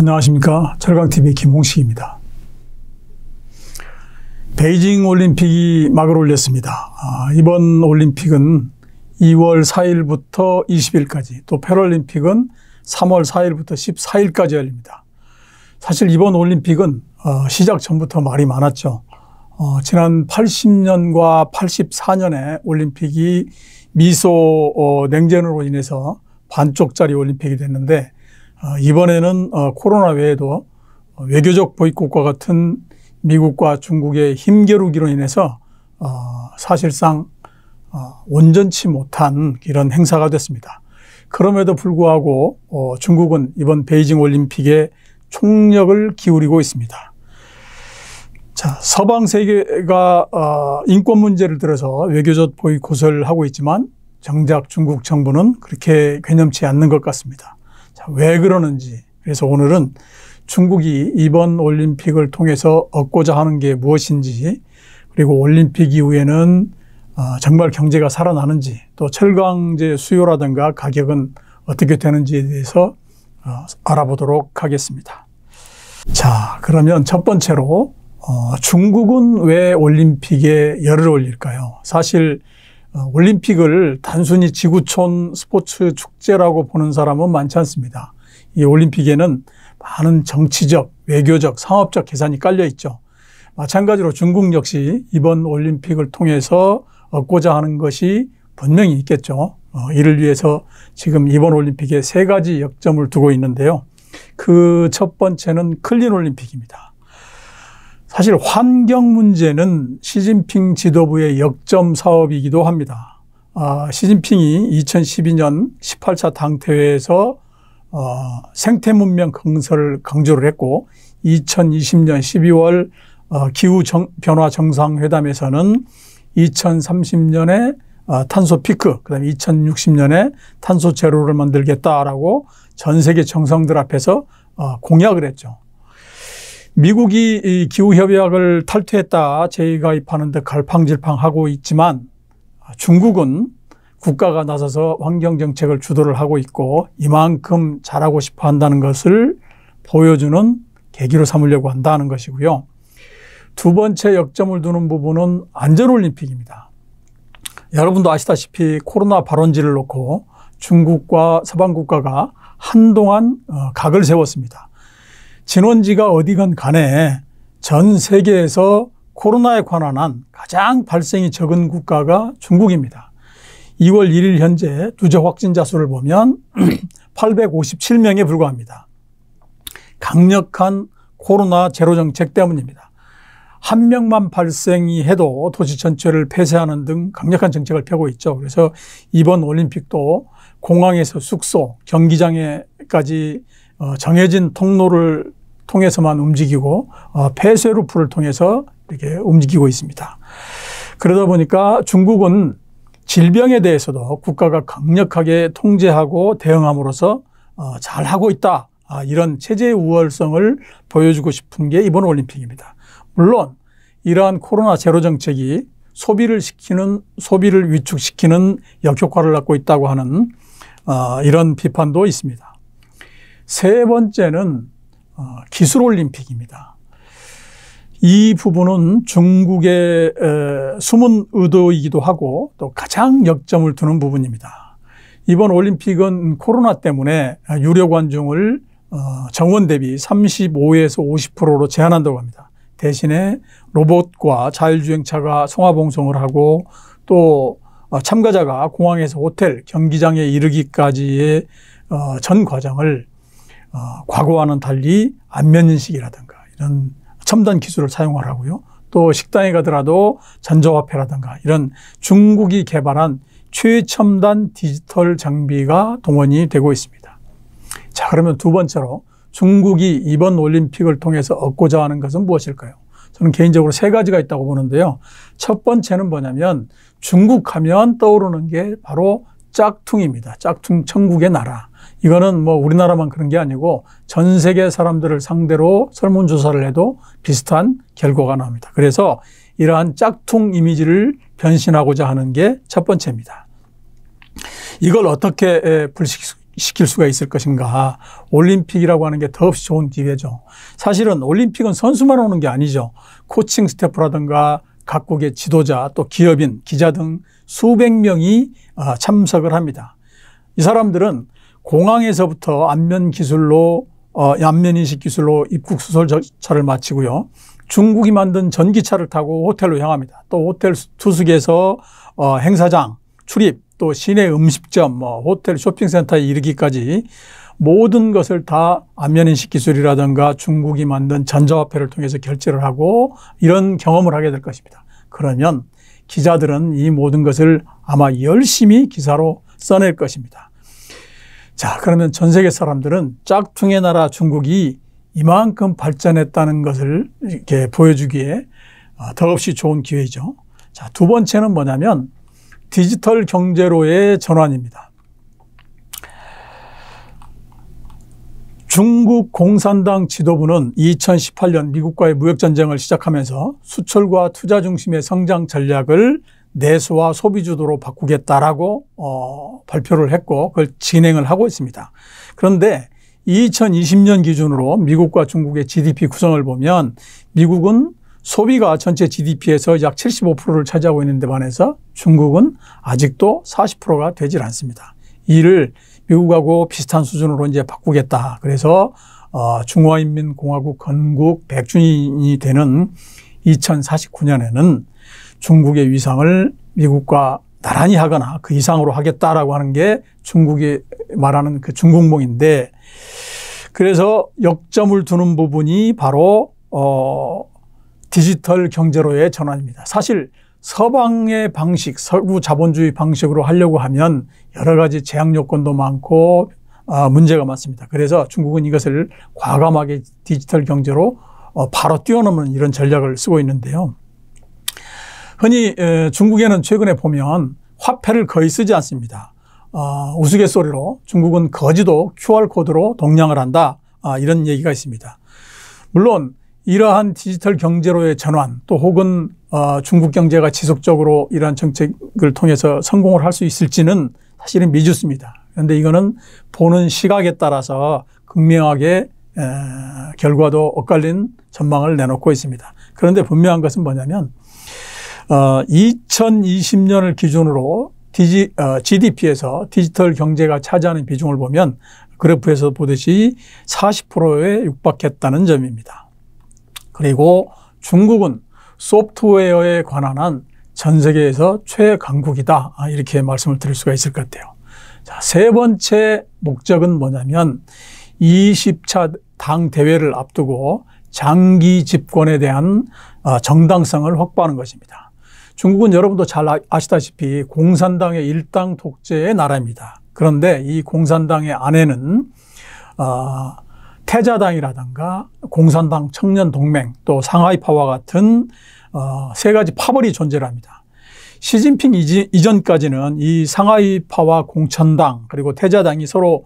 안녕하십니까. 철강TV 김홍식입니다. 베이징 올림픽이 막을 올렸습니다. 이번 올림픽은 2월 4일부터 20일까지, 또 패럴림픽은 3월 4일부터 14일까지 열립니다. 사실 이번 올림픽은 시작 전부터 말이 많았죠. 지난 80년과 84년에 올림픽이 미소 냉전으로 인해서 반쪽짜리 올림픽이 됐는데, 이번에는 코로나 외에도 외교적 보이콧과 같은 미국과 중국의 힘겨루기로 인해서 사실상 온전치 못한 이런 행사가 됐습니다. 그럼에도 불구하고 중국은 이번 베이징 올림픽에 총력을 기울이고 있습니다. 자, 서방 세계가 인권 문제를 들어서 외교적 보이콧을 하고 있지만 정작 중국 정부는 그렇게 괴념치 않는 것 같습니다. 자, 왜 그러는지, 그래서 오늘은 중국이 이번 올림픽을 통해서 얻고자 하는 게 무엇인지, 그리고 올림픽 이후에는 정말 경제가 살아나는지, 또 철강제 수요라든가 가격은 어떻게 되는지에 대해서 알아보도록 하겠습니다. 자, 그러면 첫 번째로 중국은 왜 올림픽에 열을 올릴까요? 사실 올림픽을 단순히 지구촌 스포츠 축제라고 보는 사람은 많지 않습니다. 이 올림픽에는 많은 정치적, 외교적, 상업적 계산이 깔려 있죠. 마찬가지로 중국 역시 이번 올림픽을 통해서 얻고자 하는 것이 분명히 있겠죠. 이를 위해서 지금 이번 올림픽에 3가지 역점을 두고 있는데요. 그 첫 번째는 클린 올림픽입니다. 사실 환경 문제는 시진핑 지도부의 역점 사업이기도 합니다. 시진핑이 2012년 18차 당대회에서 생태문명 건설을 강조를 했고, 2020년 12월 기후변화 정상회담에서는 2030년에 탄소 피크, 그 다음에 2060년에 탄소 제로를 만들겠다라고 전 세계 정상들 앞에서 공약을 했죠. 미국이 이 기후협약을 탈퇴했다 재가입하는 데 갈팡질팡하고 있지만, 중국은 국가가 나서서 환경정책을 주도를 하고 있고 이만큼 잘하고 싶어 한다는 것을 보여주는 계기로 삼으려고 한다는 것이고요. 두 번째 역점을 두는 부분은 안전올림픽입니다. 여러분도 아시다시피 코로나 발원지를 놓고 중국과 서방 국가가 한동안 각을 세웠습니다. 진원지가 어디건 간에 전 세계에서 코로나에 관한 한 가장 발생이 적은 국가가 중국입니다. 2월 1일 현재 누적 확진자 수를 보면 857명에 불과합니다. 강력한 코로나 제로 정책 때문입니다. 한 명만 발생이 해도 도시 전체를 폐쇄하는 등 강력한 정책을 펴고 있죠. 그래서 이번 올림픽도 공항에서 숙소, 경기장에까지 정해진 통로를 통해서만 움직이고 폐쇄루프를 통해서 이렇게 움직이고 있습니다. 그러다 보니까 중국은 질병에 대해서도 국가가 강력하게 통제하고 대응함으로써 잘하고 있다. 이런 체제 우월성을 보여주고 싶은 게 이번 올림픽입니다. 물론 이러한 코로나 제로 정책이 소비를 위축시키는 역효과를 갖고 있다고 하는 이런 비판도 있습니다. 세 번째는 기술 올림픽입니다. 이 부분은 중국의 숨은 의도이기도 하고 또 가장 역점을 두는 부분입니다. 이번 올림픽은 코로나 때문에 유료 관중을 정원 대비 35에서 50%로 제한한다고 합니다. 대신에 로봇과 자율주행차가 성화봉송을 하고, 또 참가자가 공항에서 호텔, 경기장에 이르기까지의 전 과정을 과거와는 달리 안면인식이라든가 이런 첨단 기술을 사용하라고요. 또 식당에 가더라도 전자화폐라든가 이런 중국이 개발한 최첨단 디지털 장비가 동원이 되고 있습니다. 자, 그러면 두 번째로 중국이 이번 올림픽을 통해서 얻고자 하는 것은 무엇일까요? 저는 개인적으로 3가지가 있다고 보는데요. 첫 번째는 뭐냐면, 중국 하면 떠오르는 게 바로 짝퉁입니다. 짝퉁 천국의 나라. 이거는 뭐 우리나라만 그런 게 아니고 전 세계 사람들을 상대로 설문조사를 해도 비슷한 결과가 나옵니다. 그래서 이러한 짝퉁 이미지를 변신하고자 하는 게 첫 번째입니다. 이걸 어떻게 시킬 수가 있을 것인가. 올림픽이라고 하는 게 더없이 좋은 기회죠. 사실은 올림픽은 선수만 오는 게 아니죠. 코칭 스태프라든가 각국의 지도자, 또 기업인, 기자 등 수백 명이 참석을 합니다. 이 사람들은 공항에서부터 안면인식 기술로 입국 수술 절차를 마치고요. 중국이 만든 전기차를 타고 호텔로 향합니다. 또 호텔 투숙에서 행사장 출입, 또 시내 음식점, 호텔 쇼핑센터에 이르기까지 모든 것을 다 안면인식 기술이라든가 중국이 만든 전자화폐를 통해서 결제를 하고 이런 경험을 하게 될 것입니다. 그러면 기자들은 이 모든 것을 아마 열심히 기사로 써낼 것입니다. 자, 그러면 전 세계 사람들은 짝퉁의 나라 중국이 이만큼 발전했다는 것을 이렇게 보여주기에 더없이 좋은 기회죠. 자, 두 번째는 뭐냐면 디지털 경제로의 전환입니다. 중국 공산당 지도부는 2018년 미국과의 무역전쟁을 시작하면서 수출과 투자 중심의 성장 전략을 내수와 소비주도로 바꾸겠다라고 발표를 했고 그걸 진행을 하고 있습니다. 그런데 2020년 기준으로 미국과 중국의 GDP 구성을 보면 미국은 소비가 전체 GDP에서 약 75%를 차지하고 있는데 반해서 중국은 아직도 40%가 되질 않습니다. 이를 미국하고 비슷한 수준으로 이제 바꾸겠다. 그래서 중화인민공화국 건국 100주년이 되는 2049년에는 중국의 위상을 미국과 나란히 하거나 그 이상으로 하겠다라고 하는 게 중국이 말하는 그 중국몽인데, 그래서 역점을 두는 부분이 바로 디지털 경제로의 전환입니다. 사실 서방의 방식, 서구 자본주의 방식으로 하려고 하면 여러 가지 제약 요건도 많고 문제가 많습니다. 그래서 중국은 이것을 과감하게 디지털 경제로 바로 뛰어넘는 이런 전략을 쓰고 있는데요. 흔히 중국에는 최근에 보면 화폐를 거의 쓰지 않습니다. 우스갯소리로 중국은 거지도 QR코드로 동량을 한다, 이런 얘기가 있습니다. 물론 이러한 디지털 경제로의 전환, 또 혹은 중국 경제가 지속적으로 이러한 정책을 통해서 성공을 할 수 있을지는 사실은 미지수입니다. 그런데 이거는 보는 시각에 따라서 극명하게 결과도 엇갈린 전망을 내놓고 있습니다. 그런데 분명한 것은 뭐냐면 2020년을 기준으로 GDP에서 디지털 경제가 차지하는 비중을 보면 그래프에서 보듯이 40%에 육박했다는 점입니다. 그리고 중국은 소프트웨어에 관한 한 전 세계에서 최강국이다, 이렇게 말씀을 드릴 수가 있을 것 같아요. 자, 세 번째 목적은 뭐냐면 20차 당 대회를 앞두고 장기 집권에 대한 정당성을 확보하는 것입니다. 중국은 여러분도 잘 아시다시피 공산당의 일당 독재의 나라입니다. 그런데 이 공산당의 안에는 태자당이라든가 공산당 청년동맹, 또 상하이파와 같은 세 가지 파벌이 존재를 합니다. 시진핑 이전까지는 이 상하이파와 공천당 그리고 태자당이 서로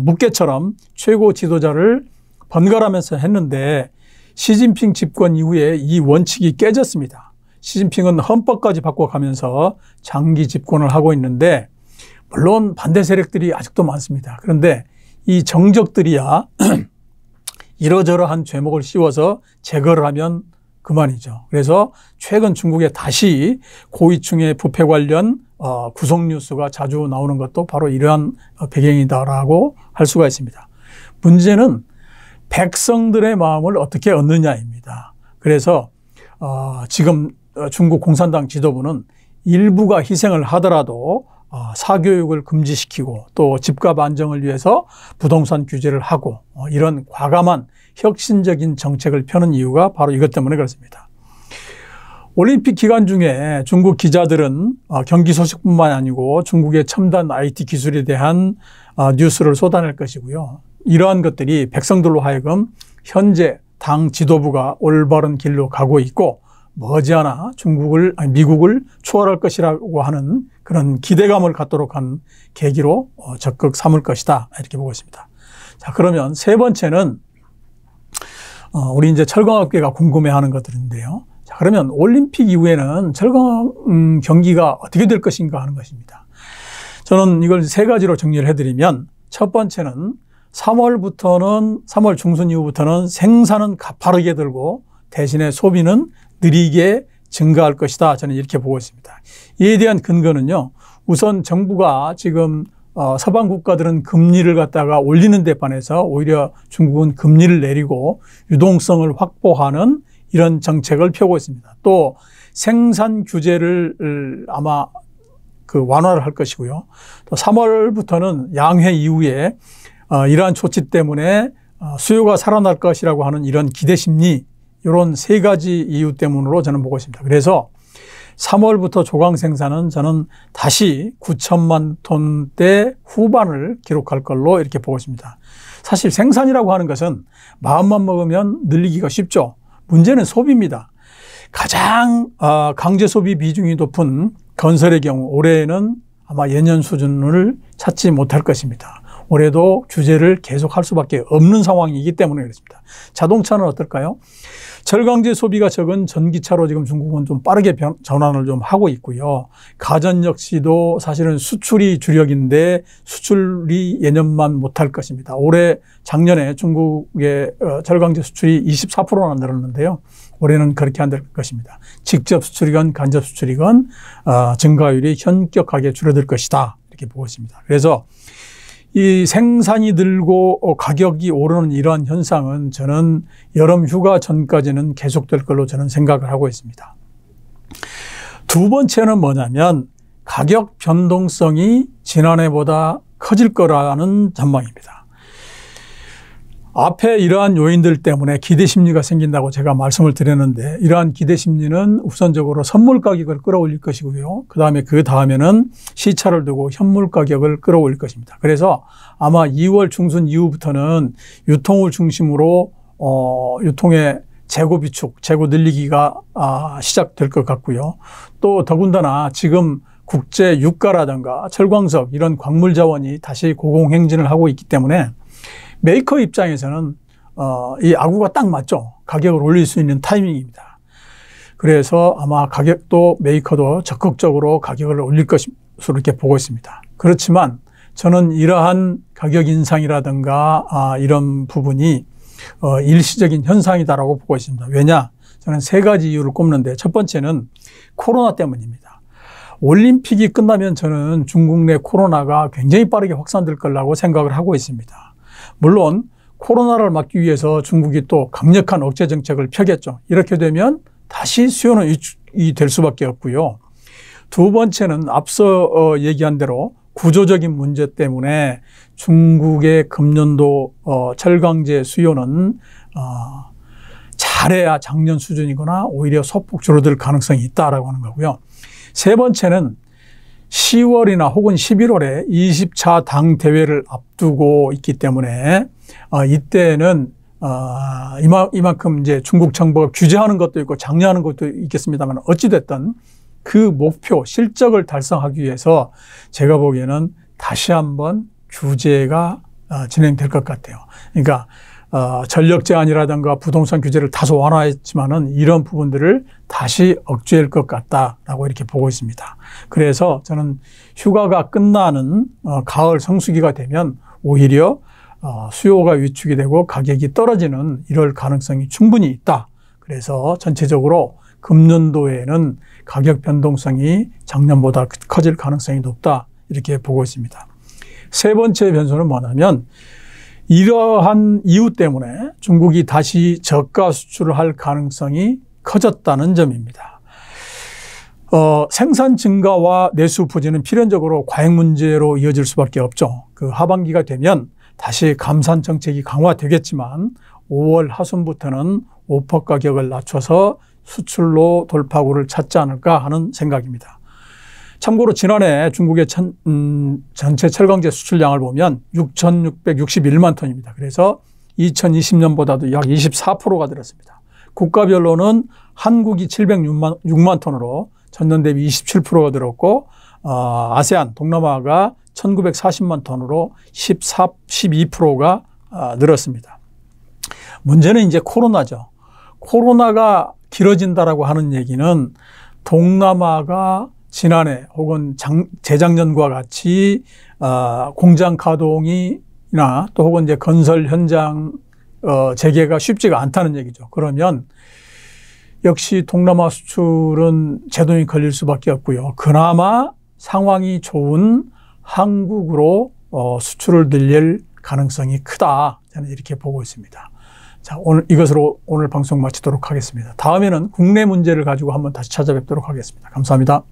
묵계처럼 최고 지도자를 번갈아가면서 했는데 시진핑 집권 이후에 이 원칙이 깨졌습니다. 시진핑은 헌법까지 바꿔가면서 장기 집권을 하고 있는데 물론 반대 세력들이 아직도 많습니다. 그런데 이 정적들이야 이러저러한 죄목을 씌워서 제거를 하면 그만이죠. 그래서 최근 중국에 다시 고위층의 부패 관련 구속 뉴스가 자주 나오는 것도 바로 이러한 배경이다라고 할 수가 있습니다. 문제는 백성들의 마음을 어떻게 얻느냐입니다. 그래서 지금 중국 공산당 지도부는 일부가 희생을 하더라도 사교육을 금지시키고 또 집값 안정을 위해서 부동산 규제를 하고 이런 과감한 혁신적인 정책을 펴는 이유가 바로 이것 때문에 그렇습니다. 올림픽 기간 중에 중국 기자들은 경기 소식뿐만 아니고 중국의 첨단 IT 기술에 대한 뉴스를 쏟아낼 것이고요. 이러한 것들이 백성들로 하여금 현재 당 지도부가 올바른 길로 가고 있고 머지않아 미국을 초월할 것이라고 하는 그런 기대감을 갖도록 한 계기로 적극 삼을 것이다, 이렇게 보고 있습니다. 자, 그러면 세 번째는 우리 이제 철강업계가 궁금해하는 것들인데요. 자, 그러면 올림픽 이후에는 철강 경기가 어떻게 될 것인가 하는 것입니다. 저는 이걸 세 가지로 정리를 해드리면 첫 번째는 3월 중순 이후부터는 생산은 가파르게 들고 대신에 소비는 느리게 증가할 것이다. 저는 이렇게 보고 있습니다. 이에 대한 근거는요. 우선 정부가 지금 서방 국가들은 금리를 갖다가 올리는 데 반해서 오히려 중국은 금리를 내리고 유동성을 확보하는 이런 정책을 펴고 있습니다. 또 생산 규제를 아마 완화를 할 것이고요. 또 3월부터는 양회 이후에 이러한 조치 때문에 수요가 살아날 것이라고 하는 이런 기대 심리, 이런 세 가지 이유 때문으로 저는 보고 있습니다. 그래서 3월부터 조강 생산은 저는 다시 9천만 톤대 후반을 기록할 걸로 이렇게 보고 있습니다. 사실 생산이라고 하는 것은 마음만 먹으면 늘리기가 쉽죠. 문제는 소비입니다. 가장 강제 소비 비중이 높은 건설의 경우 올해는 아마 예년 수준을 찾지 못할 것입니다. 올해도 규제를 계속할 수밖에 없는 상황이기 때문에 그렇습니다. 자동차는 어떨까요? 절강제 소비가 적은 전기차로 지금 중국은 좀 빠르게 전환을 좀 하고 있고요. 가전 역시도 사실은 수출이 주력인데 수출이 예년만 못할 것입니다. 작년에 중국의 절강제 수출이 24%나 늘었는데요. 올해는 그렇게 안 될 것입니다. 직접 수출이건 간접 수출이건 증가율이 현격하게 줄어들 것이다. 이렇게 보고 있습니다. 그래서 이 생산이 늘고 가격이 오르는 이러한 현상은 저는 여름 휴가 전까지는 계속될 걸로 저는 생각을 하고 있습니다. 두 번째는 뭐냐면 가격 변동성이 지난해보다 커질 거라는 전망입니다. 앞에 이러한 요인들 때문에 기대 심리가 생긴다고 제가 말씀을 드렸는데 이러한 기대 심리는 우선적으로 선물 가격을 끌어올릴 것이고요. 그 다음에는 시차를 두고 현물 가격을 끌어올릴 것입니다. 그래서 아마 2월 중순 이후부터는 유통을 중심으로 유통의 재고 비축, 재고 늘리기가 시작될 것 같고요. 또 더군다나 지금 국제 유가라든가 철광석 이런 광물 자원이 다시 고공행진을 하고 있기 때문에 메이커 입장에서는 이 아구가 딱 맞죠. 가격을 올릴 수 있는 타이밍입니다. 그래서 아마 메이커도 적극적으로 가격을 올릴 것으로 이렇게 보고 있습니다. 그렇지만 저는 이러한 가격 인상이라든가 이런 부분이 일시적인 현상이다라고 보고 있습니다. 왜냐? 저는 세 가지 이유를 꼽는데 첫 번째는 코로나 때문입니다. 올림픽이 끝나면 저는 중국 내 코로나가 굉장히 빠르게 확산될 거라고 생각을 하고 있습니다. 물론 코로나를 막기 위해서 중국이 또 강력한 억제 정책을 펴겠죠. 이렇게 되면 다시 수요는 위축이 될 수밖에 없고요. 두 번째는 앞서 얘기한 대로 구조적인 문제 때문에 중국의 금년도 철강제 수요는 잘해야 작년 수준이거나 오히려 소폭 줄어들 가능성이 있다라고 하는 거고요. 세 번째는 10월이나 혹은 11월에 20차 당 대회를 앞두고 있기 때문에 이때는 이만큼 이제 중국 정부가 규제하는 것도 있고 장려하는 것도 있겠습니다만 어찌됐든 그 목표 실적을 달성하기 위해서 제가 보기에는 다시 한번 규제가 진행될 것 같아요. 그러니까 전력 제한이라든가 부동산 규제를 다소 완화했지만은 이런 부분들을 다시 억제할 것 같다라고 이렇게 보고 있습니다. 그래서 저는 휴가가 끝나는 가을 성수기가 되면 오히려 수요가 위축이 되고 가격이 떨어지는 이럴 가능성이 충분히 있다. 그래서 전체적으로 금년도에는 가격 변동성이 작년보다 커질 가능성이 높다. 이렇게 보고 있습니다. 세 번째 변수는 뭐냐면 이러한 이유 때문에 중국이 다시 저가 수출을 할 가능성이 커졌다는 점입니다. 생산 증가와 내수 부진은 필연적으로 과잉 문제로 이어질 수밖에 없죠. 그 하반기가 되면 다시 감산 정책이 강화되겠지만 5월 하순부터는 오퍼 가격을 낮춰서 수출로 돌파구를 찾지 않을까 하는 생각입니다. 참고로 지난해 중국의 전체 철강제 수출량을 보면 6,661만 톤입니다. 그래서 2020년보다도 약 24%가 늘었습니다. 국가별로는 한국이 706만 톤으로 전년 대비 27%가 늘었고 아세안 동남아가 1940만 톤으로 12%가 늘었습니다. 문제는 이제 코로나죠. 코로나가 길어진다라고 하는 얘기는 동남아가 지난해 혹은 재작년과 같이 공장 가동이나 또 혹은 이제 건설 현장 재개가 쉽지가 않다는 얘기죠. 그러면 역시 동남아 수출은 제동이 걸릴 수밖에 없고요. 그나마 상황이 좋은 한국으로 수출을 늘릴 가능성이 크다. 저는 이렇게 보고 있습니다. 자, 이것으로 오늘 방송 마치도록 하겠습니다. 다음에는 국내 문제를 가지고 한번 다시 찾아뵙도록 하겠습니다. 감사합니다.